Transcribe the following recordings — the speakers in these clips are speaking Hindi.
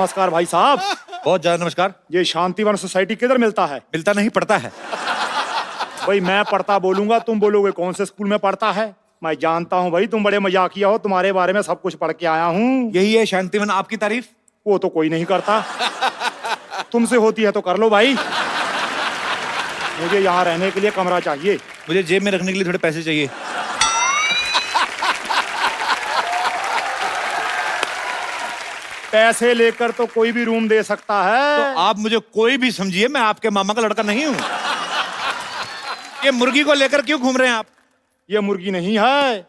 नमस्कार भाई साहब। बहुत ज्यादा नमस्कार। ये शांतिवन सोसाइटी किधर मिलता है? मिलता नहीं, पड़ता है। भाई मैं पढ़ता बोलूंगा, तुम बोलोगे कौन से स्कूल में पढ़ता है। मैं जानता हूँ भाई, तुम बड़े मजाकिया हो, तुम्हारे बारे में सब कुछ पढ़ के आया हूँ। यही है शांतिवन आपकी तारीफ? वो तो कोई नहीं करता, तुमसे होती है तो कर लो भाई। मुझे यहाँ रहने के लिए कमरा चाहिए। मुझे जेब में रखने के लिए थोड़े पैसे चाहिए। पैसे लेकर तो कोई भी रूम दे सकता है। तो आप मुझे कोई भी समझिए, मैं आपके मामा का लड़का नहीं हूँ। ये मुर्गी को लेकर क्यों घूम रहे हैं आप? ये मुर्गी नहीं है,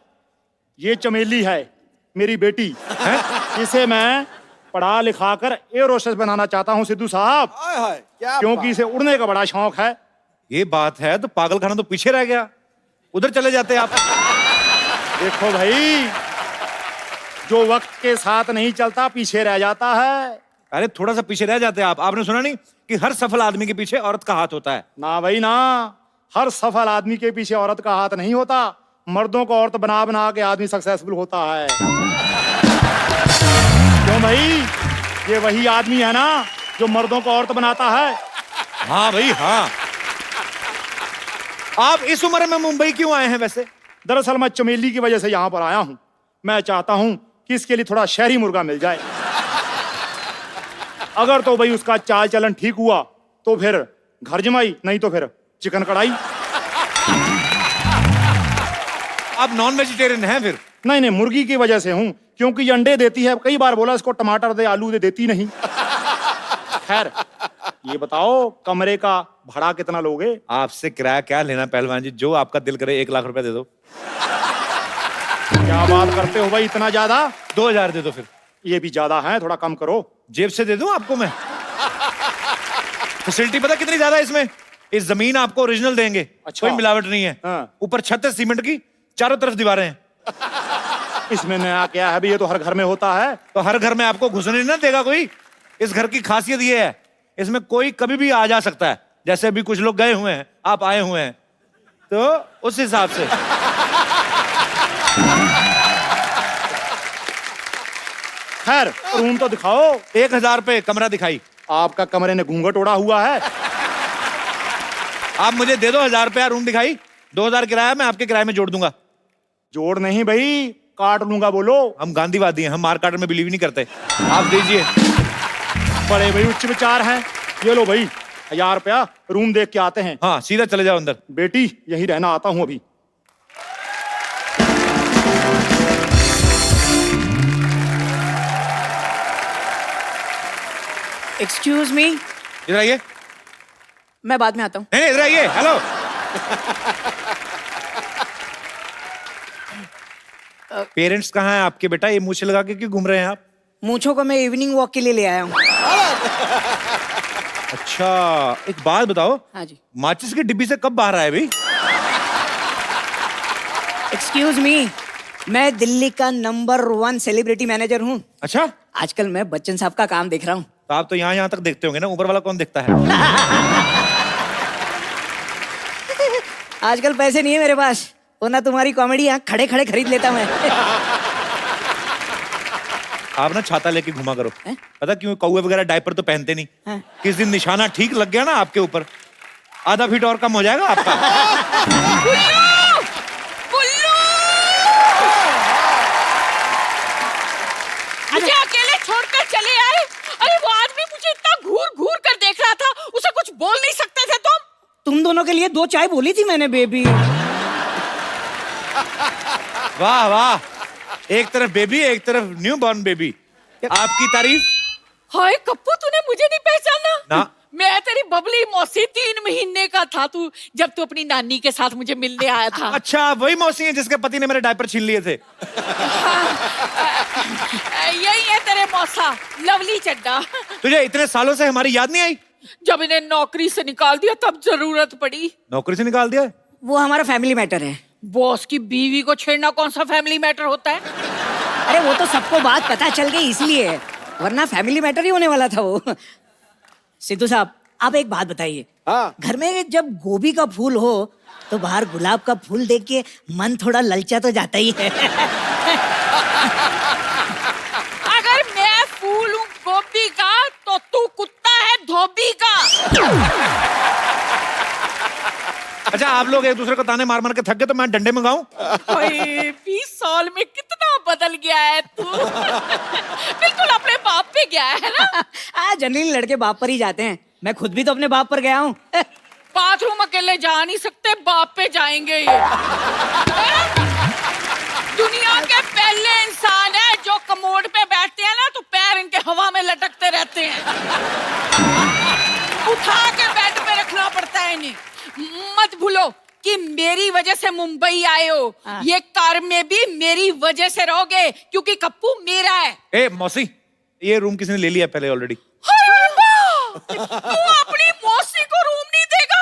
ये चमेली है, मेरी बेटी है। इसे मैं पढ़ा लिखा कर एयर होस्टेस बनाना चाहता हूँ सिद्धू साहब, क्योंकि इसे उड़ने का बड़ा शौक है। ये बात है तो पागलखाना तो पीछे रह गया, उधर चले जाते आप। देखो भाई, जो वक्त के साथ नहीं चलता पीछे रह जाता है। अरे थोड़ा सा पीछे रह जाते आप। आपने सुना नहीं कि हर सफल आदमी के पीछे औरत का हाथ होता है? ना भाई ना, हर सफल आदमी के पीछे औरत का हाथ नहीं होता। मर्दों को औरत बना बना के आदमी सक्सेसफुल होता है। क्यों भाई, ये वही आदमी है ना जो मर्दों को औरत बनाता है। हाँ भाई हाँ। आप इस उम्र में मुंबई क्यों आए हैं वैसे? दरअसल मैं चमेली की वजह से यहाँ पर आया हूँ। मैं चाहता हूँ कि इसके लिए थोड़ा शहरी मुर्गा मिल जाए। अगर तो भाई उसका चाल चलन ठीक हुआ तो फिर घर जमाई, नहीं तो फिर चिकन कढ़ाई। आप नॉन वेजिटेरियन हैं फिर? नहीं नहीं, मुर्गी की वजह से हूँ, क्योंकि ये अंडे देती है। कई बार बोला इसको टमाटर दे, आलू दे, देती नहीं। खैर ये बताओ, कमरे का भाड़ा कितना लोगे? आपसे किराया क्या लेना पहलवान जी, जो आपका दिल करे 1 लाख रुपए दे दो। क्या बात करते हो भाई, इतना ज्यादा? 2000 दे दो फिर। ये भी ज्यादा है, थोड़ा कम करो। जेब से दे दूं आपको मैं? फैसिलिटी पता कितनी ज्यादा है इसमें? इस जमीन आपको ओरिजिनल देंगे। अच्छा। कोई मिलावट नहीं है। हाँ। ऊपर छत है सीमेंट की, चारों तरफ दीवारें हैं। इसमें नया क्या है भाई, ये तो हर घर में होता है। तो हर घर में आपको घुसने ना देगा कोई। इस घर की खासियत ये है, इसमें कोई कभी भी आ जा सकता है। जैसे अभी कुछ लोग गए हुए हैं, आप आए हुए हैं, तो उस हिसाब से। खैर रूम तो दिखाओ। 1000 रुपए कमरा दिखाई। आपका कमरे ने घूंघट ओढ़ा हुआ है। आप मुझे दे दो 1000 रुपया, रूम दिखाई। 2000 किराया मैं आपके किराए में जोड़ दूंगा। जोड़ नहीं भाई, काट लूंगा। बोलो। हम गांधीवादी हैं, हम मार काट में बिलीव नहीं करते। आप दीजिए। बड़े भाई उच्च विचार हैं। ये लो भाई 1000 रुपया, रूम देख के आते हैं। हाँ सीधा चले जाओ अंदर। बेटी यही रहना आता हूँ अभी। एक्सक्यूज मी, इधर आइए। मैं बाद में आता हूँ। नहीं इधर आइए। हेलो। पेरेंट्स कहाँ हैं आपके बेटा? ये मूछें लगा के क्यों घूम रहे हैं आप? मूंछों को मैं इवनिंग वॉक के लिए ले आया हूँ। अच्छा एक बात बताओ, हाँ जी। माचिस की डिब्बी से कब बाहर आए भाई? एक्सक्यूज मी, मैं दिल्ली का नंबर 1 सेलिब्रिटी मैनेजर हूँ। अच्छा, आजकल मैं बच्चन साहब का काम देख रहा हूँ। तो आप तो यहाँ तक देखते होंगे ना, ऊपर वाला कौन देखता है? आजकल पैसे नहीं है मेरे पास, वरना तुम्हारी कॉमेडी यहाँ खड़े खड़े खरीद लेता मैं। आप ना छाता लेके घुमा करो। हैं? पता क्यों? कौवे वगैरह डायपर तो पहनते नहीं। हाँ। किस दिन निशाना ठीक लग गया ना आपके ऊपर, आधा फीट और कम हो जाएगा आपका। मुझे अकेले छोड़कर चले आए। अरे वो आदमी मुझे इतना घूर घूर कर देख रहा था, उसे कुछ बोल नहीं सकते थे तुम? तुम दोनों के लिए 2 चाय बोली थी मैंने बेबी। वाह वाह, एक तरफ बेबी एक तरफ न्यू बॉर्न बेबी। आपकी तारीफ। हाय कप्पू, तूने मुझे नहीं पहचाना? ना। मैं तेरी बबली मौसी। 3 महीने का था तू जब तू अपनी नानी के साथ मुझे मिलने आया था। अच्छा वही मौसी है जिसके पति ने मेरे डायपर छीन लिए थे। यही है तेरे मौसा, लवली चड्डा। तुझे इतने सालों से हमारी याद नहीं आई? जब इन्हें नौकरी से निकाल दिया तब जरूरत पड़ी। नौकरी से निकाल दिया? वो हमारा फैमिली मैटर है। बॉस की बीवी को छेड़ना कौन सा फैमिली मैटर होता है? अरे वो तो सबको बात पता चल गई इसलिए, वरना फैमिली मैटर ही होने वाला था वो। सिद्धू साहब आप एक बात बताइए। हाँ। घर में जब गोभी का फूल हो तो बाहर गुलाब का फूल देख के मन थोड़ा ललचा तो जाता ही है। अगर मैं फूल हूँ गोभी का अच्छा, आप लोग एक दूसरे को ताने मार मार के थक गए तो मैं डंडे मंगाऊं? ओए, 20 साल में कितना बदल गया है तू। बिल्कुल अपने बाप पे गया है ना। जनरली लड़के बाप पर ही जाते हैं, मैं खुद भी तो अपने बाप पर गया हूँ। बाथरूम अकेले जा नहीं सकते, बाप पे जाएंगे ये। दुनिया के पहले इंसान है जो कमोड पे बैठते हैं ना तो पैर इनके हवा में लटकते रहते हैं। उठा के बेड पे रखना पड़ता है इन्हें। मत भूलो कि मेरी वजह से मुंबई आए हो, ये कार में भी मेरी वजह से रहोगे क्योंकि कप्पू मेरा है। ए मौसी, ये रूम किसी ने ले लिया पहले ऑलरेडी। तू अपनी मौसी को रूम नहीं देगा?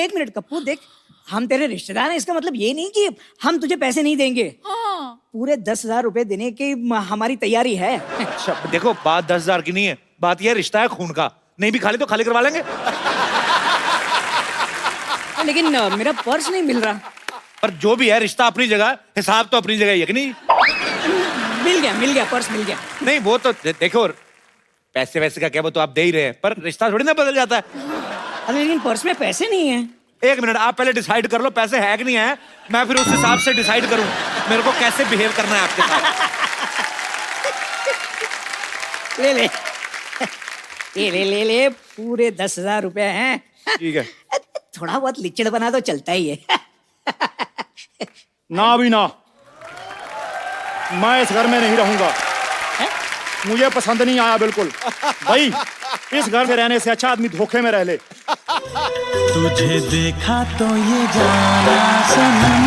एक मिनट कप्पू, देख हम तेरे रिश्तेदार हैं, इसका मतलब ये नहीं कि हम तुझे पैसे नहीं देंगे। हाँ। पूरे 10,000 रुपए देने की हमारी तैयारी है। अच्छा देखो, बात 10,000 की नहीं है, बात यह रिश्ता है खून का। नहीं भी खाली तो खाली करवा लेंगे। लेकिन मेरा पर्स नहीं मिल रहा। पर जो भी है, रिश्ता अपनी जगह, हिसाब तो अपनी जगह ही है कि नहीं? मिल गया पर्स मिल गया। नहीं वो तो देखो, पैसे वैसे का क्या, वो तो आप दे ही रहे हैं, पर रिश्ता थोड़ी ना बदल जाता है। अरे लेकिन पर्स में पैसे नहीं है। एक मिनट, आप पहले डिसाइड कर लो पैसे है कि नहीं है, मैं फिर उस हिसाब से डिसाइड करूं मेरे को कैसे बिहेव करना है आपके साथ। ले ले पूरे 10,000 रुपए हैं। ठीक है। थोड़ा बहुत लिचड़ बना तो चलता ही है। ना भी ना, मैं इस घर में नहीं रहूंगा। मुझे पसंद नहीं आया बिल्कुल। भाई, इस घर में रहने से अच्छा आदमी धोखे में रह ले। तुझे देखा तो ये जाना सनम,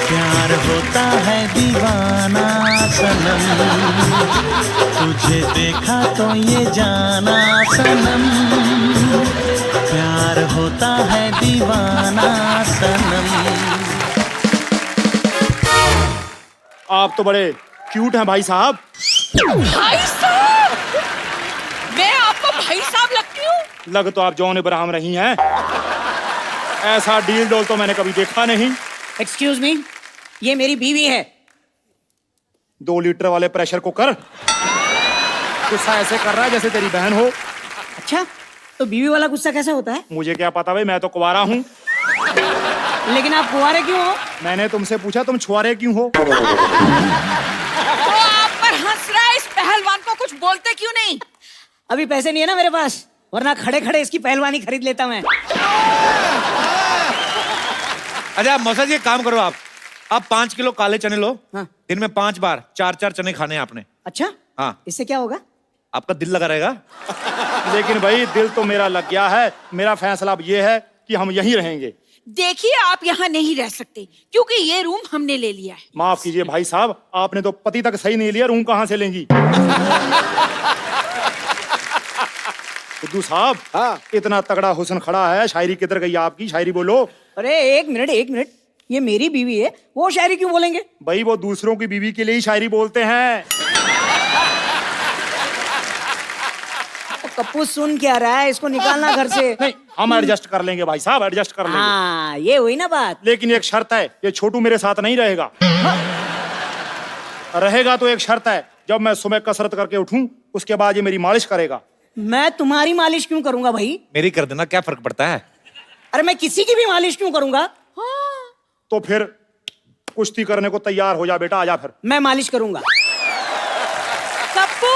प्यार होता है दीवाना सनम। तुझे देखा तो ये जाना सनम, प्यार होता है दीवाना सनम। आप तो बड़े क्यूट हैं भाई साहब। भाई साहब, मैं आपको भाई साहब लगती हूँ? लग तो आप जॉन इब्राहिम रही हैं। ऐसा डील डोल तो मैंने कभी देखा नहीं। एक्सक्यूज मी, ये मेरी बीवी है। 2 लीटर वाले प्रेशर कुकर गुस्सा ऐसे कर रहा है जैसे तेरी बहन हो। अच्छा, तो बीवी वाला गुस्सा कैसे होता है? मुझे क्या पता भाई, मैं तो कुंवारा हूँ। लेकिन आप कुंवारे क्यों हो? मैंने तुमसे पूछा तुम छुआरे क्यों हो। तो आप पर हंस रहा है, इस पहलवान को कुछ बोलते क्यों नहीं? अभी पैसे नहीं है ना मेरे पास, वरना खड़े खड़े इसकी पहलवानी खरीद लेता मैं। अच्छा मौसा जी, एक काम करो, आप 5 किलो काले चने लो। हाँ। दिन में 5 बार 4-4 चने खाने हैं आपने। अच्छा, हाँ। इससे क्या होगा? आपका दिल लगा रहेगा। लेकिन भाई दिल तो मेरा लग गया है। मेरा फैसला अब ये है कि हम यहीं रहेंगे। देखिए, आप यहाँ नहीं रह सकते क्योंकि ये रूम हमने ले लिया है। माफ कीजिए भाई साहब, आपने तो पति तक सही नहीं लिया, रूम कहाँ से लेंगी। सिद्धू साहब, हाँ। इतना तगड़ा हुस्न खड़ा है, शायरी किधर गई आपकी? शायरी बोलो। अरे एक मिनट, ये मेरी बीवी है, वो शायरी क्यों बोलेंगे? भाई वो दूसरों की बीवी के लिए ही शायरी बोलते हैं। कप्पू सुन क्या रहा है, इसको निकालना घर से। नहीं, हम एडजस्ट कर लेंगे भाई साहब, एडजस्ट कर लेंगे। हाँ, ये हुई ना बात। लेकिन एक शर्त है, ये छोटू मेरे साथ नहीं रहेगा। रहेगा तो एक शर्त है, जब मैं सुबह कसरत करके उठूं उसके बाद ये मेरी मालिश करेगा। मैं तुम्हारी मालिश क्यों करूंगा भाई? मेरी कर देना, क्या फर्क पड़ता है? अरे मैं किसी की भी मालिश क्यों करूंगा? तो फिर कुश्ती करने को तैयार हो जा बेटा, आजा फिर। मैं मालिश करूंगा। कप्पू,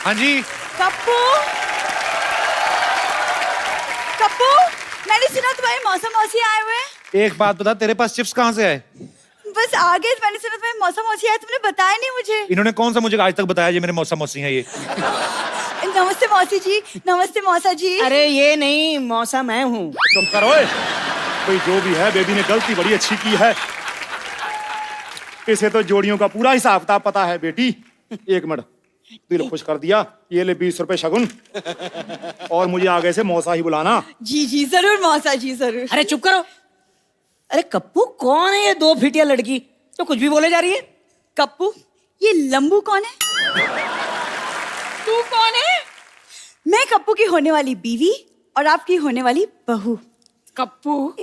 हाँ जी। कप्पू, कप्पू, मैंने सुना तुम्हारे मौसा मौसी आए हुए हैं। एक बात बता, तेरे पास चिप्स कहाँ से आए? बस आगे मैंने सुना तुम्हारे मौसा मौसी आए, तुमने बताया नहीं मुझे। इन्होंने कौन सा मुझे आज तक बताया ये मेरे मौसा मौसी हैं ये? नमस्ते मौसी जी, नमस्ते मौसा जी। अरे ये नहीं, मौसा मैं हूँ। चुप करो। भाई जो भी है, बेबी ने गलती बड़ी अच्छी की है। इसे तो जोड़ियों का पूरा हिसाब किताब पता है बेटी। एक मिनट, दिल खुश कर दिया। ये ले 20 रुपए शगुन, और मुझे आगे से मौसा ही बुलाना। जी जी जरूर मौसा जी, जरूर। अरे चुप करो। अरे कप्पू, कौन है ये 2 फीटिया लड़की तो कुछ भी बोले जा रही है? कप्पू, ये लंबू कौन है? तू कौन है? मैं कप्पू की होने वाली बीवी और आपकी होने वाली बहू। कप्पू,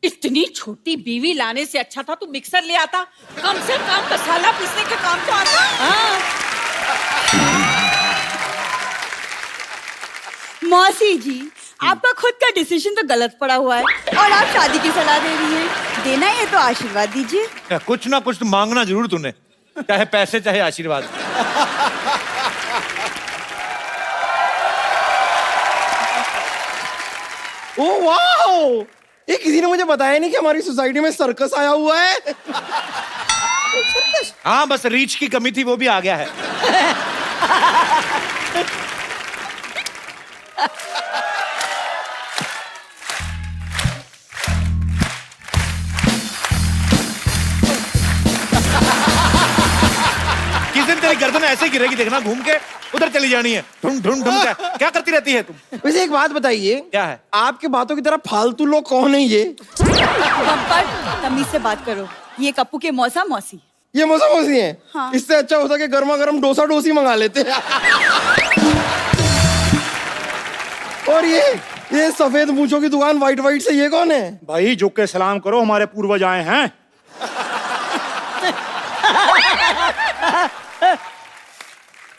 इतनी छोटी बीवी लाने से अच्छा था तू मिक्सर ले आता, कम से कम मसाला पीसने के काम तो आता। मौसी जी, आपका खुद का डिसीजन तो गलत पड़ा हुआ है और आप शादी की सलाह दे रही हैं। देना है तो आशीर्वाद दीजिए। क्या कुछ ना कुछ तो मांगना जरूर तूने, चाहे पैसे चाहे आशीर्वाद। ओ वाह, ये किसी ने मुझे बताया नहीं कि हमारी सोसाइटी में सर्कस आया हुआ है। हाँ, बस रीच की कमी थी, वो भी आ गया है। किस दिन तेरी गर्दन ऐसे गिरेगी देखना, घूम के उधर चली जानी है। ढूंढ ढूंढ ढूंढ क्या करती रहती है तुम? वैसे एक बात बताइए, क्या है? आपके बातों की तरह फालतू लोग कौन है ये? बम्पर, तमीज से बात करो। ये कप्पू के मौसा मौसी। ये मौसा मौसी हैं? हाँ। इससे अच्छा होता कि गर्मा गर्म डोसा डोसी मंगा लेते। और ये सफेद मूंछों की दुकान व्हाइट व्हाइट से, ये कौन है? भाई झुक के सलाम करो, हमारे पूर्वज आए हैं।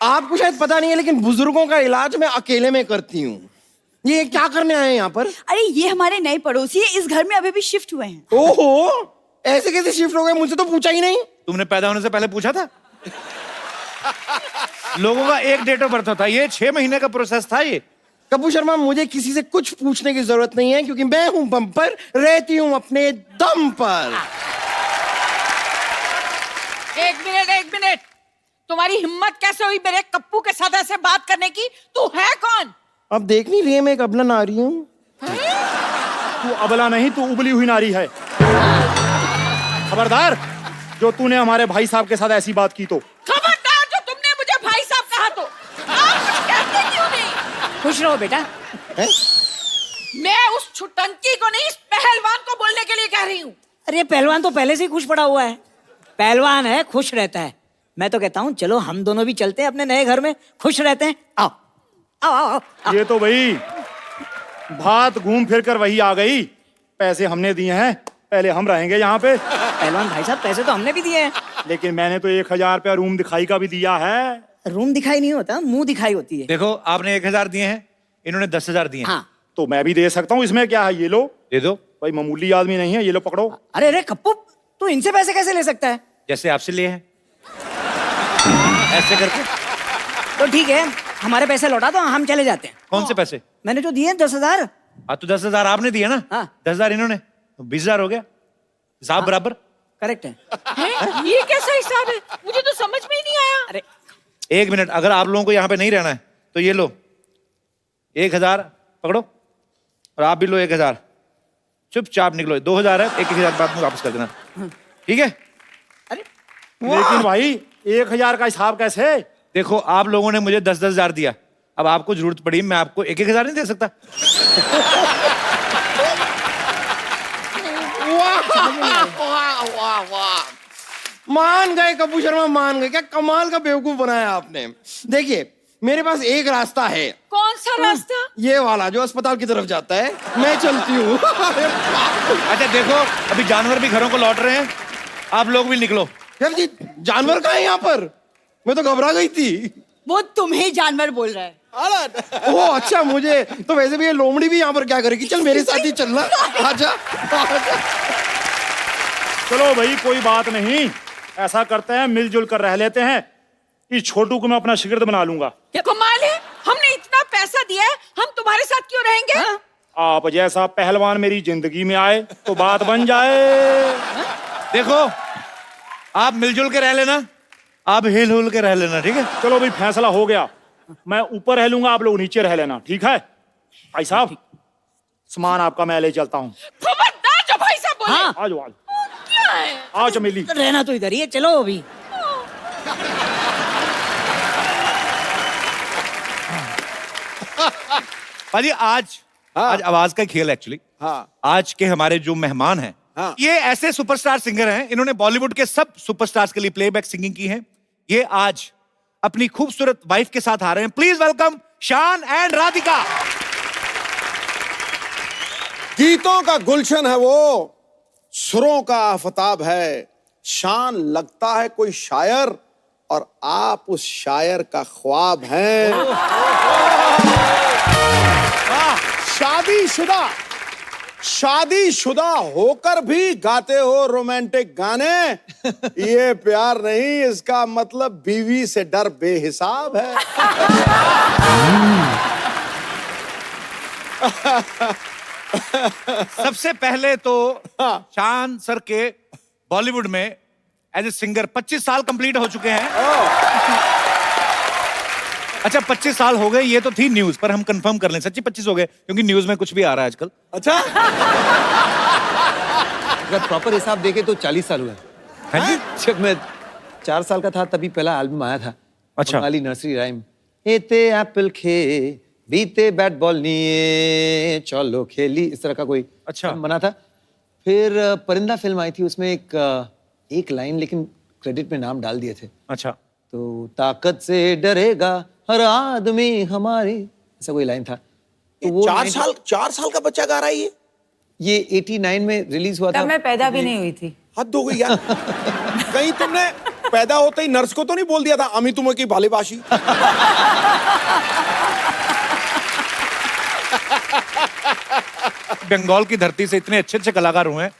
आपको शायद पता नहीं है, लेकिन बुजुर्गों का इलाज मैं अकेले में करती हूँ। ये क्या करने आए हैं यहाँ पर? अरे ये हमारे नए पड़ोसी है, इस घर में अभी भी शिफ्ट हुए हैं। ओहो, ऐसे कैसे शिफ्ट हो गए? मुझे तो पूछा ही नहीं। तुमने पैदा होने से पहले पूछा था? लोगों का एक डेट ऑफ बर्थ होता है, ये 6 महीने का प्रोसेस था ये। कपूर शर्मा, मुझे किसी से कुछ पूछने की जरूरत नहीं है, क्योंकि मैं हूं बम्पर, रहती हूं अपने दम पर। एक मिनट, तुम्हारी हिम्मत कैसे हुई मेरे कप्पू के साथ ऐसे बात करने की? तू है कौन? अब देख नहीं रही है, मैं एक अबला नारी हूँ। तू अबला नहीं, तू उबली हुई नारी है। खबरदार, जो तूने हमारे भाई साहब के साथ ऐसी बात की तो। खबरदार, जो तुमने मुझे भाई साहब कहा तो। आप कुछ कहते क्यों नहीं? खुश रहो बेटा। मैं उस छुटंकी को नहीं, इस पहलवान को बोलने के लिए कह रही हूँ। अरे पहलवान तो पहले से ही खुश पड़ा हुआ है। पहलवान है, खुश रहता है। मैं तो कहता हूँ चलो हम दोनों भी चलते हैं अपने नए घर में, खुश रहते हैं। आओ आओ आओ, आओ। ये तो भाई बात घूम फिर कर वही आ गई। पैसे हमने दिए हैं, पहले हम रहेंगे यहाँ पे। पहलवान भाई साहब, पैसे तो हमने भी दिए हैं। लेकिन मैंने तो 1000 रुपया रूम दिखाई का भी दिया है। रूम दिखाई नहीं होता, मुंह दिखाई होती है। देखो, आपने 1000 दिए हैं, इन्होंने 10,000 दिए हैं। हाँ। तो मैं भी दे सकता हूँ, इसमें क्या है? ये लो। दे दो। भाई मामूली आदमी नहीं है, ये लो पकड़ो। अरे अरे कप्पू, तू इनसे पैसे कैसे ले सकता है? जैसे आपसे लिए हैं, ऐसे करके। तो ठीक है, हमारे पैसे लौटा दो, हम चले जाते हैं। कौन से पैसे? मैंने जो दिए 10,000। हाँ, तो 10,000 आपने दिए ना। हाँ। 10,000 इन्होंने, तो 20,000 हो गया। हिसाब बराबर। करेक्ट है। हैं? ये कैसा हिसाब है? मुझे तो समझ में ही नहीं आया। अरे 1 मिनट, अगर आप लोगों को यहाँ पे नहीं रहना है तो ये लो 1000 पकड़ो, और आप भी लो 1000। चुपचाप निकलो। 2000 है, 1,000 बाद में वापस कर देना, ठीक है? अरे लेकिन भाई 1000 का हिसाब कैसे? देखो, आप लोगों ने मुझे 10,000 दिया, अब आपको जरूरत पड़ी, मैं आपको 1,000 नहीं दे सकता। मान गए कपूर शर्मा, मान गए। क्या कमाल का बेवकूफ बनाया आपने। देखिए, मेरे पास एक रास्ता है। कौन सा रास्ता? ये वाला जो अस्पताल की तरफ जाता है। मैं चलती हूँ। अच्छा देखो, अभी जानवर भी घरों को लौट रहे हैं, आप लोग भी निकलो। यार जी, जानवर कहाँ है यहाँ पर? मैं तो घबरा गई थी। वो तुम्हें जानवर बोल रहा है। ओह अच्छा, मुझे तो वैसे भी ये लोमड़ी भी यहाँ पर क्या करेगी। चल मेरे साथ ही चलना। आजा, आजा। चलो भाई, कोई बात नहीं, ऐसा करते हैं, मिलजुल कर रह लेते हैं। इस छोटू को मैं अपना शिगिर्द बना लूंगा। क्या कमाल है, हमने इतना पैसा दिया है, हम तुम्हारे साथ क्यों रहेंगे? हाँ? आप जैसा पहलवान मेरी जिंदगी में आए तो बात बन जाए। देखो, आप मिलजुल के रह लेना, आप हिल हुल के रह लेना, ठीक है? चलो भाई, फैसला हो गया। मैं ऊपर रह लूंगा, आप लोग नीचे रह लेना, ठीक है? भाई साहब, सामान आपका मैं ले चलता हूँ। खबरदार जो भाई साहब बोले। हाँ। आज आज क्या है? आओ चमेली। तो रहना तो इधर ही है, चलो अभी। भाजी, आज आवाज का खेल एक्चुअली। आज के हमारे जो मेहमान हैं, ये ऐसे सुपरस्टार सिंगर हैं, इन्होंने बॉलीवुड के सब सुपरस्टार्स के लिए प्लेबैक सिंगिंग की है। ये आज अपनी खूबसूरत वाइफ के साथ आ रहे हैं। प्लीज वेलकम शान एंड राधिका। गीतों का गुलशन है वो, सुरों का आफताब है। शान लगता है कोई शायर, और आप उस शायर का ख्वाब हैं। शादीशुदा होकर भी गाते हो रोमांटिक गाने। ये प्यार नहीं, इसका मतलब बीवी से डर बेहिसाब है। सबसे पहले तो शान सर के बॉलीवुड में एज ए सिंगर 25 साल कंप्लीट हो चुके हैं। अच्छा 25 साल हो गए, ये तो थी न्यूज, पर हम कंफर्म कर लें सच्ची 25 हो गए, क्योंकि न्यूज में कुछ भी आ रहा है आजकल। अच्छा, अगर प्रॉपर हिसाब देखे तो 40 साल हुए हैं। जब मैं 4 साल का था तभी पहला एल्बम आया था। अच्छा। बंगाली नर्सरी राइम, एते एप्पल खे बीते बैट बॉल नहीं चलो खेली, इस तरह का कोई अच्छा बना था। फिर परिंदा फिल्म आई थी, उसमें एक लाइन लेकिन क्रेडिट में नाम डाल दिए थे। अच्छा। तो ताकत से डरेगा हर आदमी हमारी, ऐसा कोई लाइन था। तो वो 4 साल का बच्चा गा रहा है ये 89 में रिलीज हुआ था। तब मैं पैदा भी नहीं हुई थी। हद हो गई यार। कहीं तुमने पैदा होते ही नर्स को तो नहीं बोल दिया था अमी तुम्हें की भालेबाशी? बंगाल की धरती से इतने अच्छे अच्छे कलाकार हुए हैं।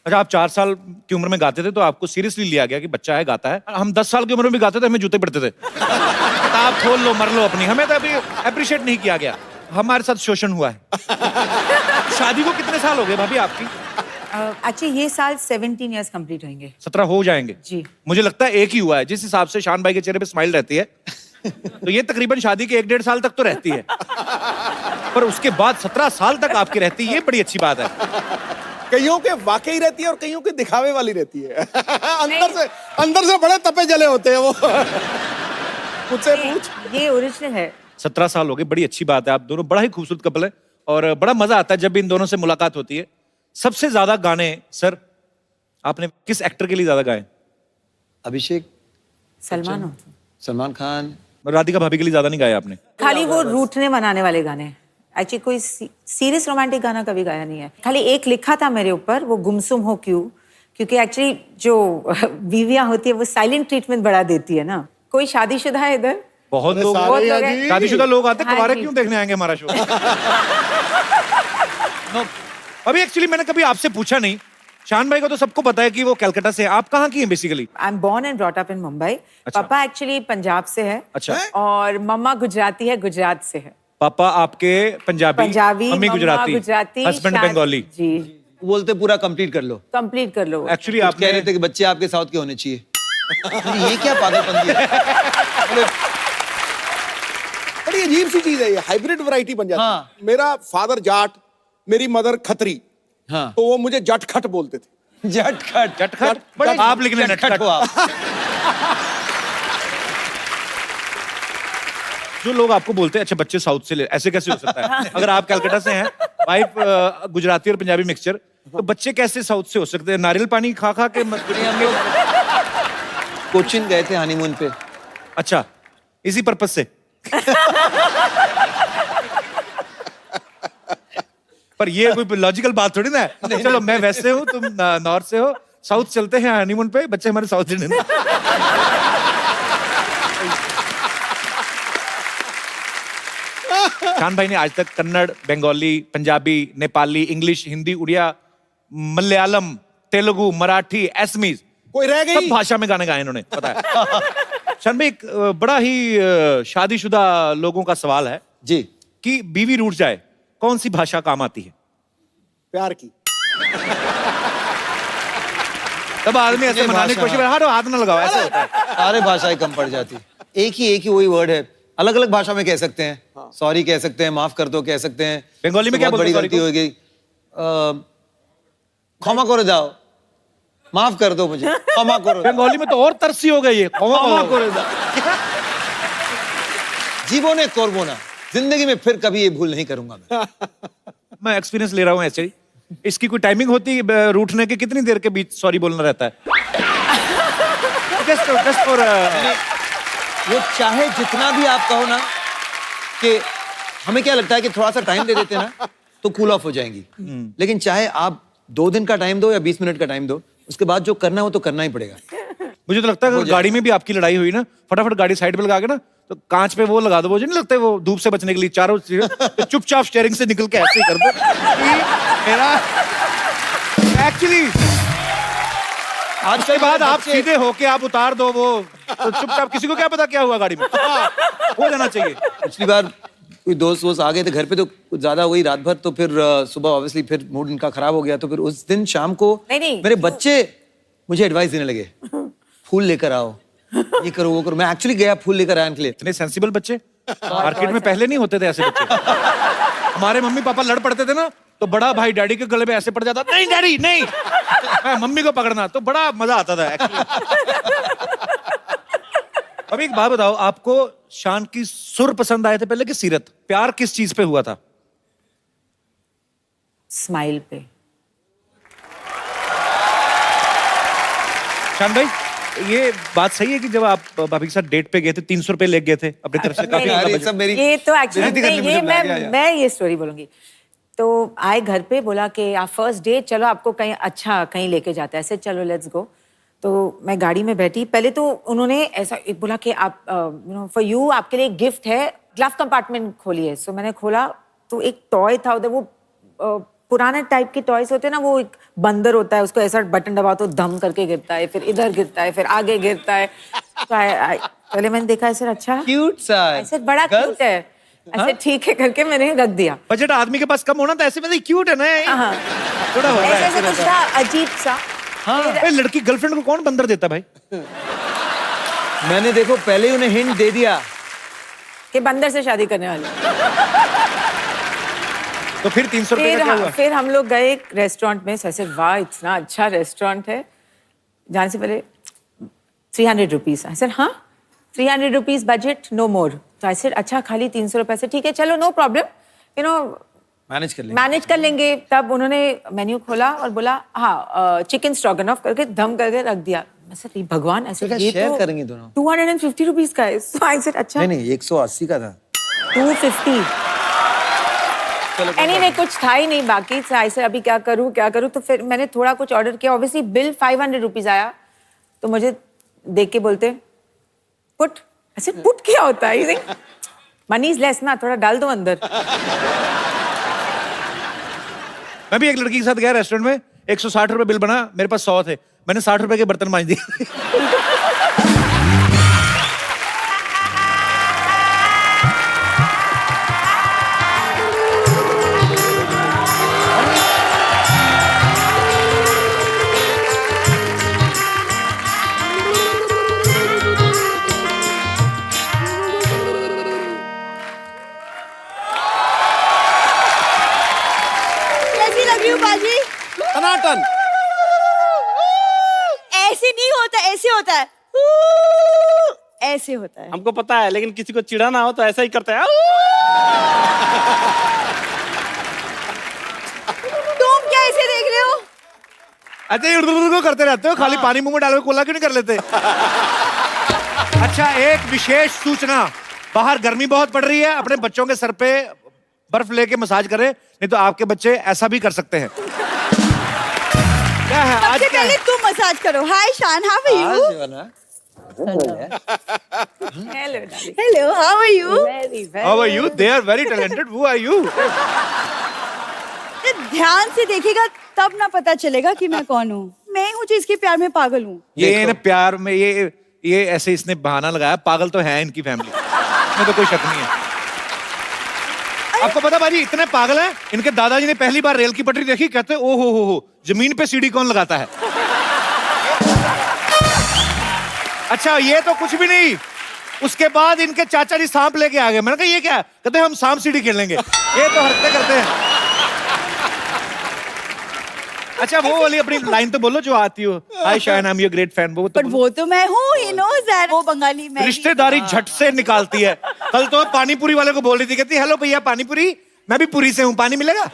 अच्छा, आप 4 साल की उम्र में गाते थे तो आपको सीरियसली लिया गया कि बच्चा है गाता है। हम 10 साल की उम्र में भी गाते थे, हमें जूते पड़ते थे। किताब खोल लो मर लो अपनी, हमें तो अभी अप्रिशिएट नहीं किया गया। हमारे साथ शोषण हुआ है। शादी को कितने साल हो गए भाभी आपकी? एक्चुअली ये साल 17 इयर्स कंप्लीट होंगे। 17 हो जाएंगे जी। मुझे लगता है एक ही हुआ है, जिस हिसाब से शान भाई के चेहरे पे स्माइल रहती है तो ये तकरीबन शादी के 1-1.5 साल तक तो रहती है, पर उसके बाद 17 साल तक आपकी रहती है, ये बड़ी अच्छी बात है। कईयों के वाकई रहती है और कईयों के दिखावे वाली रहती है। अंदर से बड़े तपे जले होते हैं वो। मुझसे पूछ। ये ओरिजिनल है। 17 साल हो गए, बड़ी अच्छी बात है। आप दोनों बड़ा ही खूबसूरत कपल है और बड़ा मजा आता है जब इन दोनों से मुलाकात होती है। सबसे ज्यादा गाने सर आपने किस एक्टर के लिए ज्यादा गाए? अभिषेक, सलमान खान, राधिका भाभी के लिए ज्यादा नहीं गाए आपने? खाली वो रूठने मनाने वाले गाने। एक्चुअली कोई सीरियस रोमांटिक गाना कभी गाया नहीं है। खाली एक लिखा था मेरे ऊपर, वो गुमसुम हो क्यों, क्योंकि एक्चुअली जो बीवियां होती है वो साइलेंट ट्रीटमेंट बढ़ा देती है ना। कोई शादीशुदा है इधर? बहुत लोग शादीशुदा लोग आते हैं, कुंवारे क्यों देखने आएंगे हमारा शो? अभी एक्चुअली मैंने कभी आपसे पूछा नहीं। शान भाई को तो सबको पता है कि वो कलकत्ता से है, आप कहाँ की हैं basically? I am born and brought up in Mumbai. पापा एक्चुअली पंजाब से है। अच्छा। और मम्मा गुजराती है, गुजरात से है। पापा आपके पंजाबी, मम्मी गुजराती, हस्बैंड बंगाली। जी। बोलते पूरा कंप्लीट कर लो। कंप्लीट कर लो। एक्चुअली आप कह रहे थे कि बच्चे आपके साउथ के होने चाहिए। ये क्या पागलपंती है? बड़ी अजीब सी चीज है ये, हाइब्रिड वैरायटी बन जाती है। मेरा फादर जाट, मेरी मदर खत्री, तो वो मुझे जटखट बोलते थे। जटखट बड़े आप लिखने नटखट हो आप। जो लोग आपको बोलते हैं अच्छा बच्चे साउथ से ले, ऐसे कैसे हो सकता है? अगर आप कलकत्ता से हैं, वाइफ गुजराती और पंजाबी मिक्सचर, तो बच्चे कैसे साउथ से हो सकते हैं? नारियल पानी खा खा के हम लोग कोचिन गए थे हनीमून पे। अच्छा, इसी पर्पस से। पर ये कोई लॉजिकल बात थोड़ी ना है। चलो मैं वैसे हूँ, तुम नॉर्थ से हो, साउथ चलते हैं हनीमून पे, बच्चे हमारे साउथ इंडियन। शान भाई ने आज तक कन्नड़, बंगाली, पंजाबी, नेपाली, इंग्लिश, हिंदी, उड़िया, मलयालम, तेलुगु, मराठी, असमीज, कोई रह गई? सब भाषा में गाने गाए इन्होंने, पता है। शान भाई, एक बड़ा ही शादीशुदा लोगों का सवाल है जी कि बीवी रूठ जाए, कौन सी भाषा काम आती है? प्यार की। तब आदमी ऐसे मनाने की कोशिश कर, हाथ ना लगाओ, ऐसे होता है। सारे भाषाएं कम पड़ जाती। एक ही वही वर्ड है, अलग अलग भाषा में कह सकते हैं। सॉरी कह सकते हैं, माफ कर दो कह सकते हैं। बंगाली में क्या बोलते हैं? बड़ी गलती हो गई, क्षमा कर जाओ, माफ कर दो मुझे, क्षमा करो। बंगाली में तो और तरसी हो गई है, क्षमा कर दो। जीवो ने करबो ना, जिंदगी में फिर कभी ये भूल नहीं करूंगा मैं एक्सपीरियंस ले रहा हूँ ऐसे ही। इसकी कोई टाइमिंग होती है रूठने के? कितनी देर के बीच सॉरी बोलना रहता है? जस्ट फॉर वो चाहे जितना भी आप कहो ना, कि हमें क्या लगता है कि थोड़ा सा टाइम दे देते ना तो कूल ऑफ हो जाएंगी, लेकिन चाहे आप 2 दिन का टाइम दो या 20 मिनट का टाइम दो, उसके बाद जो करना है वो तो करना ही पड़ेगा। मुझे तो लगता है अगर गाड़ी में भी आपकी लड़ाई हुई ना, फटाफट गाड़ी साइड पे लगा के ना तो कांच पे वो लगा दो, वो जो नहीं लगते वो धूप से बचने के लिए चारों चीजें, तो चुपचाप स्टीयरिंग से निकल के ऐसे ही कर दो कि मेरा एक्चुअली आज के बाद आप सीधे होके आप उतार दो वो, तो चुपचाप, किसी को क्या पता क्या हुआ गाड़ी में, हो जाना चाहिए। पिछली बार कोई दोस्त वोस्त आ गए थे घर पे तो कुछ ज्यादा हुई रात भर, तो फिर सुबह ऑब्वियसली फिर मूड इनका खराब हो गया, तो फिर उस दिन शाम को नहीं, मेरे बच्चे मुझे एडवाइस देने लगे, फूल लेकर आओ, ये करो वो करो। मैं एक्चुअली गया फूल लेकर आया इनके लिए। इतने सेंसिबल बच्चे मार्केट में पहले नहीं होते थे ऐसे बच्चे। हमारे मम्मी पापा लड़ पड़ते थे ना, तो बड़ा भाई डैडी के गले में ऐसे पड़ जाता, नहीं डैडी नहीं, मम्मी को पकड़ना, तो बड़ा मजा आता था एक्चुअली। अब एक बात बताओ, आपको शान की सुर पसंद आए थे पहले कि सीरत? प्यार किस चीज पे हुआ था? स्माइल पे। शान भाई, ये बात सही है कि जब आप भाभी के साथ डेट पे गए थे 300 रुपए ले गए थे अपनी तरफ से? काफी यार, ये सब मेरी ये तो एक्चुअली बेइज्जती करने ये मुझे बुला दिया यार। मैं ये स्टोरी बोलूंगी। तो आए घर पे, बोला कि आप फर्स्ट डे चलो आपको कहीं अच्छा कहीं लेके जाता है, ऐसे चलो लेट्स गो। तो मैं गाड़ी में बैठी, पहले तो उन्होंने ऐसा एक बोला कि आप यू नो फॉर यू, आपके लिए गिफ्ट है, ग्लास कंपार्टमेंट खोलिए। सो मैंने खोला तो एक टॉय था उधर, वो पुराने टाइप के टॉयज होते हैं ना, वो एक बंदर होता है, उसको ऐसा बटन दबाओ तो धम करके गिरता है, फिर इधर गिरता है, फिर आगे गिरता है। तो पहले मैंने देखा ऐसे, अच्छा क्यूट सा है, ऐसे बड़ा क्यूट है, ऐसे ठीक है करके मैंने रख दिया। बजट आदमी के पास कम होना था, ऐसे में क्यूट है ना, हाँ, थोड़ा हो रहा ऐसे है। कुछ था अजीब सा। हाँ, लड़की गर्लफ्रेंड को कौन बंदर देता भाई? मैंने देखो पहले ही उन्हें हिंट दे दिया कि बंदर से शादी करने वाले। तो फिर 300 रुपए का क्या हुआ? फिर हम लोग गए एक रेस्टोरेंट में, ऐसे वाह इतना अच्छा रेस्टोरेंट है, जाने से पहले 300 रुपीज। आई सेड हाँ 300 रुपीज बजट, नो मोर। तो आई सेड अच्छा खाली 300 रुपए से ठीक है, चलो no problem, you know manage कर लेंगे। तब उन्होंने मेन्यू खोला और बोला हाँ चिकन स्ट्रोगनॉफ करके धम करके रख दिया। मैं सर भगवान, ऐसे तो ये शेयर तो करेंगे दोनों। 250 रुपीज का है। सो आई सेड अच्छा नहीं 180 का था। 250। एनीवे कुछ था ही नहीं बाकी, तो ऐसे अभी क्या करूं। तो फिर मैंने थोड़ा कुछ ऑर्डर किया, ऑब्वियसली बिल 500 रुपीज आया। तो मुझे देख के बोलते पुट, ऐसे पुट क्या होता है? मनी इज लेस ना, थोड़ा डाल दो अंदर। मैं भी एक लड़की के साथ गया रेस्टोरेंट में, 160 रुपए बिल बना, मेरे पास 100 थे, मैंने 60 रुपए के बर्तन मांज दिए। कैसी लग रही हूँ बाजी? टनाटन। ऐसे नहीं होता, ऐसे होता है, ऐसे होता है। हमको पता है, लेकिन किसी को चिढ़ाना हो तो ऐसा ही करता है। तुम क्या ऐसे देख रहे हो? अच्छा उर्दू करते रहते हो, खाली पानी मुंह में डालोगे, कोला क्यों नहीं कर लेते? अच्छा एक विशेष सूचना, बाहर गर्मी बहुत पड़ रही है, अपने बच्चों के सर पे बर्फ लेके मसाज करें, नहीं तो आपके बच्चे ऐसा भी कर सकते हैं। क्या है आज? सबसे पहले तुम मसाज करो। Hi Shaan, how are you? Hello, how are you? How are you? They are very talented. Who are you? ध्यान से देखेगा तब ना पता चलेगा कि मैं कौन हूँ। मैं हूँ जो इसके प्यार में पागल हूँ। ये ना प्यार में ये ऐसे इसने बहाना लगाया, पागल तो है इनकी फैमिली, इसमें तो कोई शक नहीं है। आपको पता बाजी इतने पागल हैं, इनके दादाजी ने पहली बार रेल की पटरी देखी, कहते ओ हो जमीन पे सीढ़ी कौन लगाता है? अच्छा ये तो कुछ भी नहीं, उसके बाद इनके चाचा जी सांप लेके आ गए। मैंने कहा ये क्या? कहते हम सांप सीढ़ी खेलेंगे। ये तो हरकतें करते हैं। अच्छा वो वाली अपनी लाइन तो बोलो जो आती हो, hi Shayan, I am your great fan. वो तो मैं हूँ, ही नोज़ दैट। वो बंगाली मैं। रिश्तेदारी झट से निकालती है। कल तो पानी पूरी वाले को बोल रही थी, कहती हेलो भैया पानी पूरी, मैं भी पुरी से हूँ, पानी मिलेगा?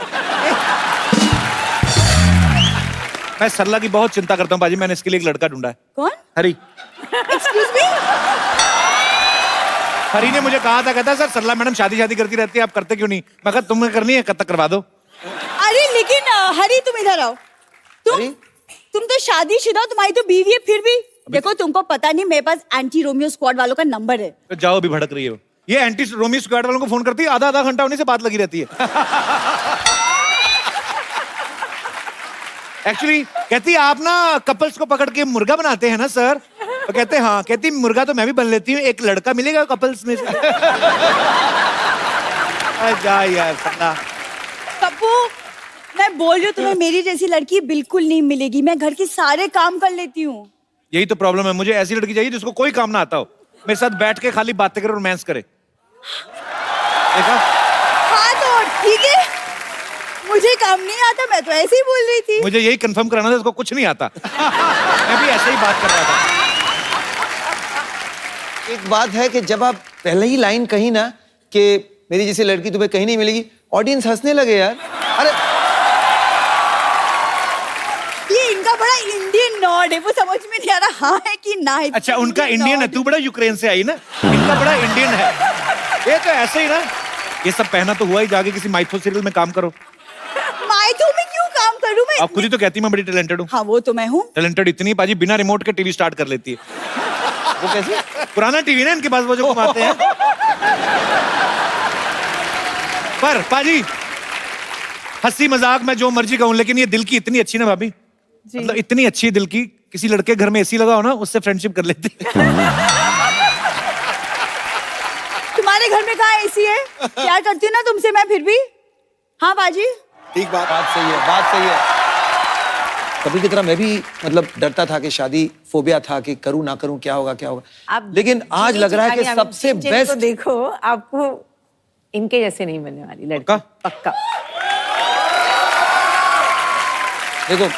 मैं सरला की बहुत चिंता करता हूँ बाजी, मैंने इसके लिए एक लड़का ढूंढा है। कौन? हरी। Excuse me? हरी ने मुझे कहा था, कहता सर सरला मैडम शादी करती रहती है, आप करते क्यों नहीं? मैं कहा तुम्हें करनी है, कब तक करवा दो। अरे लेकिन हरी तुम इधर आओ। तुम तो शादीशुदा, तुम्हारी तो बीवी है, फिर भी देखो तुमको पता नहीं मेरे पास एंटी रोमियो स्क्वाड वालों का नंबर है। तो जाओ, अभी भड़क रही है वो। ये एंटी रोमी स्क्वाड वालों को फोन करती है, आधा घंटा उन्हीं से बात लगी रहती है। एक्चुअली कहती है आप ना कपल्स को पकड़ के मुर्गा बनाते हैं ना सर? तो कहते हैं हाँ। कहती मुर्गा तो मैं भी बन लेती हूँ, एक लड़का मिलेगा कपल्स में से। जा यार सन्ना। पप्पू मैं बोल रही हूँ तुम्हें मेरी जैसी लड़की बिल्कुल नहीं मिलेगी। मैं घर के सारे काम कर लेती हूँ। यही तो प्रॉब्लम है, मुझे ऐसी लड़की चाहिए जिसको कोई काम ना आता हो, मेरे साथ बैठ के खाली बातें करे, रोमांस करे। देखा? हाँ तो ठीक है, मुझे काम नहीं आता, मैं तो ऐसे ही बोल रही थी। मुझे यही कंफर्म कराना था, इसको कुछ नहीं आता। मैं भी ऐसे ही बात कर रहा था। एक बात है कि जब आप पहले ही लाइन कही ना कि मेरी जैसी लड़की तुम्हें कहीं नहीं मिलेगी, ऑडियंस हंसने लगे यार। अरे ये इनका बड़ा इंडियन नॉड है, वो समझ में नहीं आ रहा हाँ है कि ना है। अच्छा उनका इंडियन है, तू बड़ा यूक्रेन से आई ना, इनका बड़ा इंडियन है। ये तो ऐसे ही ना, ये सब पहना तो हुआ ही, जाके किसी माइथो सीरियल में काम करो। माइथो में क्यों काम करूं मैं? आप खुद ही तो कहती मैं बड़ी टैलेंटेड हूँ। हाँ वो तो मैं हूँ। टैलेंटेड इतनी पाजी बिना रिमोट के टीवी स्टार्ट कर लेती है। वो कैसे? पुराना टीवी ना इनके पास, वो जो घुमाते हैं। पर पाजी हंसी मजाक में जो मर्जी कहूं, लेकिन ये दिल की इतनी अच्छी ना भाभी, मतलब इतनी अच्छी दिल की, किसी लड़के घर में एसी लगा हो ना उससे फ्रेंडशिप कर लेती। तुम्हारे घर में कहाँ एसी है? प्यार करती हूँ ना तुमसे मैं फिर भी। हाँ बाजी ठीक बात सही है, बात सही है। कभी की तरह मैं भी मतलब डरता था कि शादी फोबिया था कि करूं ना करूं, क्या होगा क्या होगा। आप लेकिन आज लग रहा है कि सबसे बेस्ट। देखो आपको इनके जैसे नहीं मिलने वाली लड़की। पक्का। देखो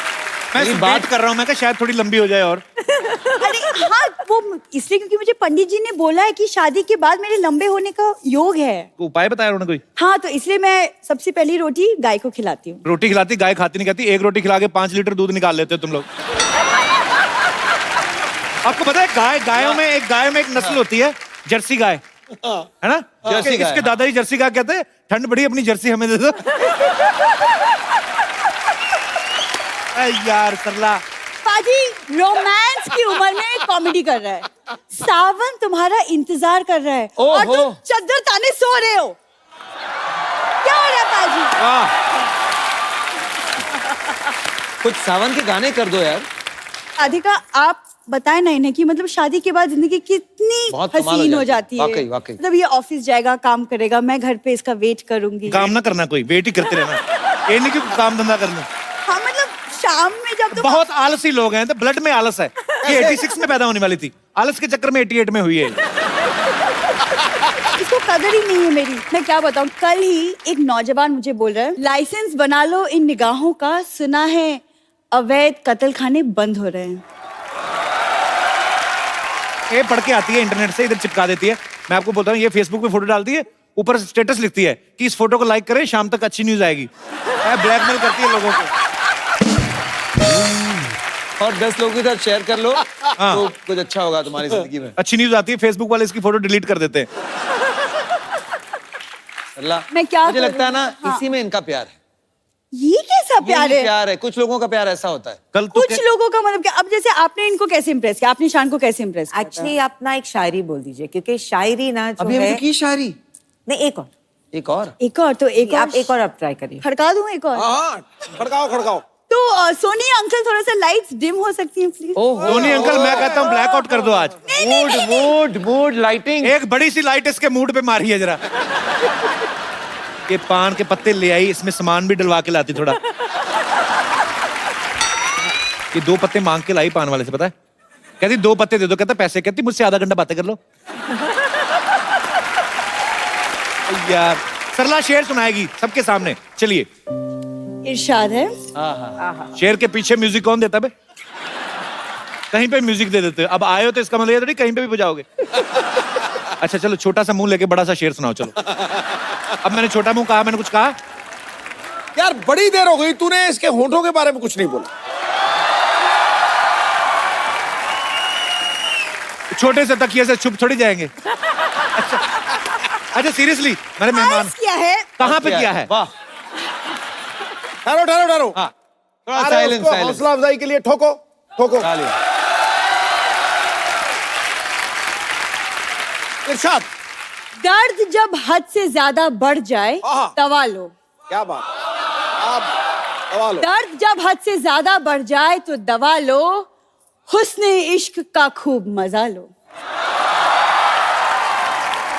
मैं बात कर रहा हूँ, मैं कहा शायद थोड़ी लंबी हो जाए और। अरे हाँ वो इसलिए क्योंकि मुझे पंडित जी ने बोला है कि शादी के बाद मेरे लंबे होने का योग है। उपाय बताया उन्होंने कोई? हाँ तो इसलिए मैं सबसे पहली रोटी गाय को खिलाती हूँ। रोटी खिलाती, गाय खाती नहीं कहती। एक रोटी खिला के 5 लीटर दूध निकाल लेते हो तुम लोग। आपको पता है गायों में एक नस्ल होती है जर्सी गाय, है ना? जर्सी गाय। इसके दादाजी जर्सी गाय कहते हैं, ठंड बड़ी अपनी जर्सी हमें दे दो। यार सरला पाजी रोमांस की उम्र में कॉमेडी कर रहा है। सावन तुम्हारा इंतजार कर रहा है और तुम चद्दर ताने सो रहे हो। क्या हो रहा है पाजी? कुछ सावन के गाने कर दो यार। राधिका आप बताएं ना इन्हें कि मतलब शादी के बाद जिंदगी कितनी बहुत कमाल हसीन हो जाती है। वाकई वाकई। मतलब ये ऑफिस जाएगा, काम करेगा, मैं घर पे इसका वेट करूंगी। काम ना करना, कोई वेट ही करते रहना। ये नहीं कि काम धंधा करना। हाँ मतलब शाम में जब तुम बहुत आलसी लोग हैं, तो ब्लड में आलस है। ये 86 में पैदा होने वाली थी, आलस के चक्कर में 88 में हुई है। इसको कदर ही नहीं है मेरी। मैं क्या बताऊं, कल ही एक नौजवान मुझे बोल रहा है लाइसेंस बना लो इन निगाहों का, सुना है अवैध कत्ल खाने बंद हो रहे हैं। ये पढ़ के आती है इंटरनेट से, इधर चिपका देती है। मैं आपको बोलता हूँ, ये फेसबुक पे फोटो डालती है, ऊपर स्टेटस लिखती है कि इस फोटो को लाइक करें, शाम तक अच्छी न्यूज आएगी। ब्लैकमेल करती है लोगों को। और 10 लोगों के साथ शेयर कर लो तो कुछ अच्छा होगा तुम्हारी जिंदगी में। अच्छी न्यूज आती है, फेसबुक वाले इसकी फोटो डिलीट कर देते हैं। मैं क्या मुझे लगता है ना हाँ। इसी में इनका प्यार है। ये कैसा प्यार है? प्यार है, कुछ लोगों का प्यार ऐसा होता है। कल तो कुछ लोगों का मतलब क्या? अब जैसे आपने इनको कैसे इम्प्रेस किया, आपने शान को कैसे इम्प्रेस किया? एक्चुअली आप ना एक शायरी बोल दीजिए, क्योंकि शायरी ना जो अभी है हमने की शायरी। नहीं एक और एक और तो एक आप एक और आप ट्राई करिए। खड़का दूं एक और? हाँ खड़काओ खड़काओ। तो सोनी अंकल थोड़ा सा लाइट्स डिम हो सकती हैं प्लीज? सोनी अंकल मैं कहता हूँ ब्लैकआउट कर दो आज। Mood lighting. एक बड़ी सी लाइट इसके मूड पे मारी है जरा। ये पान के पत्ते ले आई, इसमें सामान भी डलवा के लाती थोड़ा। ये 2 पत्ते मांग के लाई पान वाले से, पता है? कहती 2 पत्ते दे दो, कहता पैसे। कहती मुझसे आधा घंटा बातें कर लो। यार सरला शेर सुनाएगी सबके सामने, चलिए। इरशाद है। शेर के पीछे म्यूजिक कौन देता बे? कहीं पे म्यूजिक दे देते। अब आए हो तो इसका मतलब ये थोड़ी कहीं पे भी बजाओगे। अच्छा चलो, छोटा सा मुंह लेके बड़ा सा शेर सुनाओ चलो। अब मैंने छोटा मुंह कहा, मैंने कुछ कहा? यार बड़ी देर हो गई, तूने इसके होठों के बारे में कुछ नहीं बोला। छोटे से तकिए से छुप थोड़ी जाएंगे। अच्छा सीरियसली, मैंने मेहमान क्या है? कहाँ पे किया है? वाह, ठहरो ठहरो ठहरो। हाँ थोड़ा अरे साइलेंस उसको हौसला अफजाई के लिए ठोको ठोको। इरशाद। दर्द जब हद से ज्यादा बढ़ जाए दवा लो। क्या बात, आप दवा लो। दर्द जब हद से ज्यादा बढ़ जाए तो दवा लो, हुस्न इश्क का खूब मजा लो।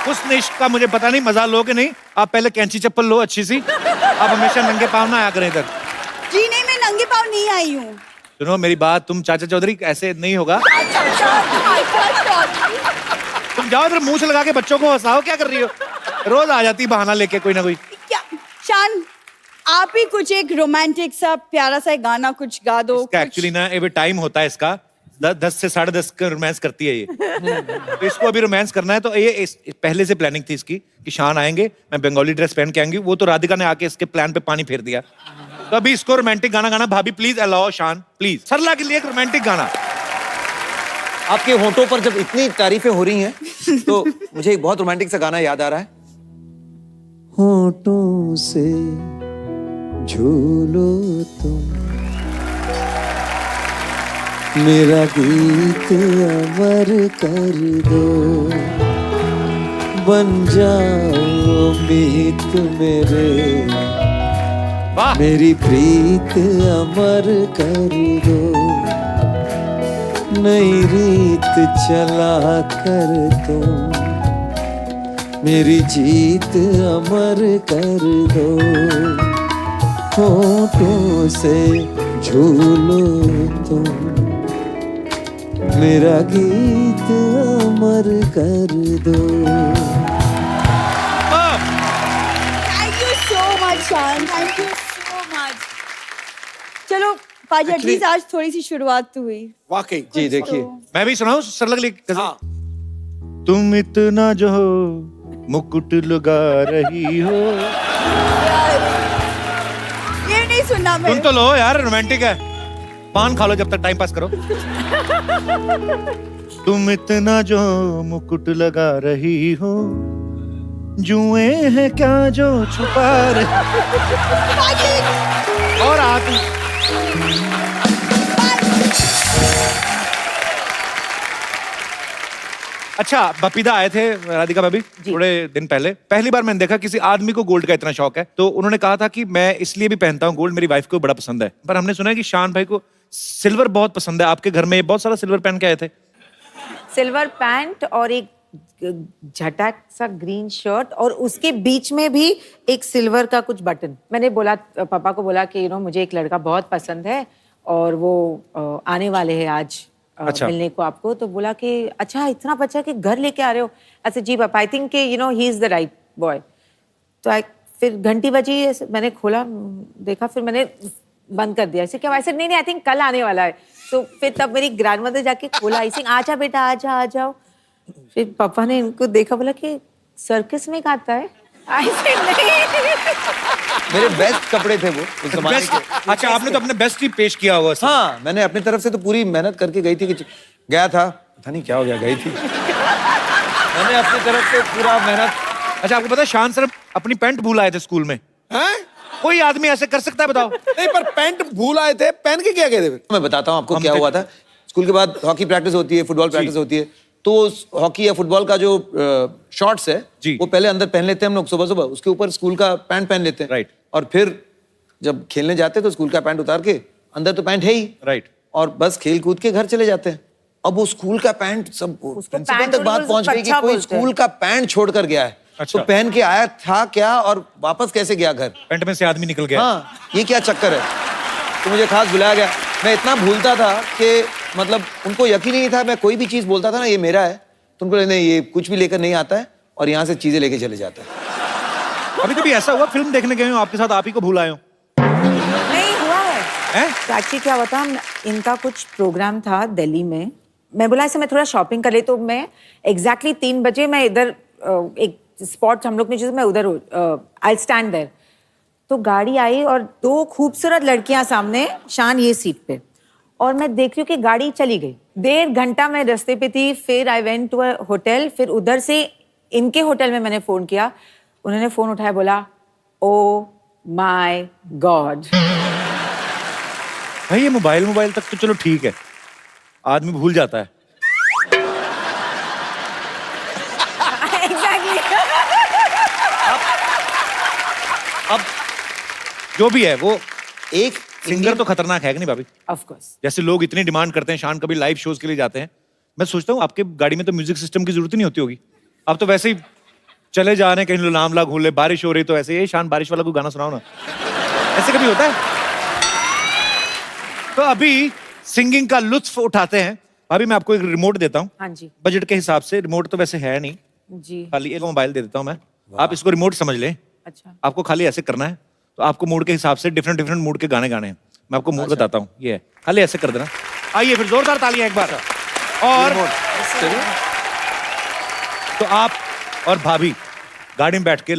उस इश्क का मुझे पता नहीं, मजा लो कि नहीं। आप पहले कैंची चप्पल लो अच्छी सी। आप हमेशा नंगे पाँव ना आया करें इधर। जी नहीं, मैं नंगे पाँव नहीं आई हूँ। सुनो मेरी बात, तुम चाचा चौधरी ऐसे नहीं होगा। तुम जाओ इधर मुंह से लगा के बच्चों को हंसाओ, क्या कर रही हो? रोज आ जाती बहाना लेके कोई ना कोई। क्या शान, आप ही कुछ एक रोमांटिक सा प्यारा सा गाना कुछ गा दो। एक्चुअली ना ये टाइम होता है इसका, 10 से 10:30 का रोमांस करती है ये। तो इसको अभी रोमांस करना है, तो ये पहले से प्लानिंग थी इसकी कि शान आएंगे, मैं बंगाली ड्रेस पहन के आएंगी। वो तो राधिका ने आके इसके प्लान पे पानी फेर दिया। तो अभी इसको रोमांटिक गाना गाना। भाभी प्लीज अलाओ शान, प्लीज सरला के लिए एक रोमांटिक गाना। आपके होठों पर जब इतनी तारीफें हो रही हैं तो मुझे एक बहुत रोमांटिक सा गाना याद आ रहा है। होठों से झूलो तुम, मेरा गीत अमर कर दो, बन जाओ मीत मेरे, मेरी प्रीत अमर कर दो, नई रीत चला कर तुम, मेरी जीत अमर कर दो, होठों से झूलो तुम, मेरा गीत अमर कर दो। थैंक यू सो मच शान, थैंक यू सो मच। चलो पाजी, एटलीस्ट आज थोड़ी सी शुरुआत तो हुई। वाकई जी देखिए, मैं भी सुनाऊं सरला के लिए? हाँ। तुम इतना जो मुकुट लगा रही हो। ये नहीं सुनना मैं। सुन तो लो यार, रोमांटिक है। पान खा लो जब तक टाइम पास करो। तुम इतना जो मुकुट लगा रही हो, जुए हैं क्या जो छुपा रही। और आती अच्छा, बपीदा आए थे राधिका भाभी थोड़े दिन पहले। पहली बार मैंने देखा किसी आदमी को गोल्ड का इतना शौक है। तो उन्होंने कहा था कि मैं इसलिए भी पहनता हूँ गोल्ड, मेरी वाइफ को बड़ा पसंद है। पर हमने सुना है कि शान भाई को सिल्वर बहुत पसंद है। आपके घर में बहुत सारा सिल्वर पहन के आए थे। सिल्वर पैंट और एक झटक सा ग्रीन शर्ट, और उसके बीच में भी एक सिल्वर का कुछ बटन। मैंने बोला, पापा को बोला कि मुझे एक लड़का बहुत पसंद है और वो आने वाले हैं आज अच्छा। मिलने को आपको। तो बोला कि अच्छा इतना बच्चा कि घर लेके आ रहे हो। अच्छा जी पापा, I think he is the right boy. तो फिर घंटी बजी, मैंने खोला देखा, फिर मैंने बंद कर दिया। ऐसे क्या? ऐसे नहीं, आई थिंक कल आने वाला है। तो फिर तब मेरी ग्रैंडमदर जाके खोला, आई थिंक आजा बेटा आजा आ जाओ। फिर पापा ने इनको देखा, बोला कि सर्कस में गाता है। ऐसे नहीं, मेरे बेस्ट कपड़े थे वो उस जमाने के। अच्छा, आपने तो अपने बेस्ट ही पेश किया हुआ। हाँ, मैंने अपनी तरफ से तो पूरी मेहनत करके गई थी कि गया था, पता नहीं क्या हो गया, गई थी। मैंने अपनी तरफ से पूरा मेहनत। अच्छा, आपको पता है शान सर अपनी पैंट भूल आए थे स्कूल में? हैं? कोई आदमी ऐसे कर सकता है बताओ? नहीं, पर पैंट भूल आए थे, पहन के क्या गए थे फिर? मैं बताता हूँ आपको क्या हुआ था। स्कूल के बाद हॉकी प्रैक्टिस होती है, फुटबॉल प्रैक्टिस होती है। तो हॉकी या फुटबॉल का जो शॉर्ट्स है वो पहले अंदर पहन लेते हैं हम लोग सुबह सुबह, उसके ऊपर स्कूल का पैंट पहन लेते हैं। राइट। और फिर जब खेलने जाते हैं तो स्कूल का पैंट उतार के, अंदर तो पैंट है ही। राइट। और बस खेल कूद के घर चले जाते हैं। अब वो स्कूल का पैंट, सब प्रिंसिपल तक बात पहुंच गई कि कोई स्कूल का पैंट छोड़ कर गया है। अच्छा। तो पहन के आया था क्या और वापस कैसे गया घर? पैंट में से आदमी निकल गया। हाँ, ये क्या चक्कर है? तो मुझे खास बुलाया गया। मैं इतना भूलता था कि मतलब उनको यकीन नहीं था, मैं कोई भी चीज बोलता था ना ये मेरा है, तो उनको नहीं, ये कुछ भी लेकर नहीं आता है और यहाँ से चीजें लेके चले जाता है। अभी कभी ऐसा हुआ फिल्म देखने गए हो आपके साथ आप ही को भूल आए हो? नहीं हुआ है। तो एक्चुअली क्या हुआ था, इनका कुछ प्रोग्राम था दिल्ली में। मैं बोला ऐसे मैं थोड़ा शॉपिंग कर ले, तो मैं एग्जैक्टली 3 बजे मैं इधर एक स्पॉट हम लोग ने जो मैं उधर आई स्टैंड देयर। तो गाड़ी आई और 2 खूबसूरत लड़कियां सामने, शान ये सीट पे, और मैं देख रही हूँ कि गाड़ी चली गई। 1.5 घंटा मैं रास्ते पे थी। फिर I went to a hotel, फिर उधर से इनके होटल में मैंने फोन किया। उन्होंने फोन उठाया, बोला ओ माय गॉड। भाई ये मोबाइल तक तो चलो ठीक है, आदमी भूल जाता है। जो भी है वो एक सिंगर तो खतरनाक है कि नहीं भाभी? Of course. जैसे लोग इतनी डिमांड करते हैं, शान कभी लाइव शोज के लिए जाते हैं, मैं सोचता हूँ आपके गाड़ी में तो म्यूजिक सिस्टम की जरूरत ही नहीं होती होगी। आप तो वैसे ही चले जा रहे हैं कहीं लामला घूम ले, बारिश हो रही तो ऐसे, ये शान बारिश वाला कोई गाना सुनाओ ना, ऐसे कभी होता है? तो अभी सिंगिंग का लुत्फ उठाते हैं। भाभी मैं आपको एक रिमोट देता हूँ, हाँ जी बजट के हिसाब से। रिमोट तो वैसे है नहीं, जी। खाली एक मोबाइल दे देता हूँ मैं, आप इसको रिमोट समझ लें। अच्छा आपको खाली ऐसे करना है, तो आपको मूड के हिसाब से डिफरेंट डिफरेंट मूड के गाने गाने हैं। मैं आपको मूड बताता हूँ, ये है, खाली ऐसे कर देना। आइए फिर जोरदार तालियां एक बार। और तो आप और भाभी गाड़ी में बैठ के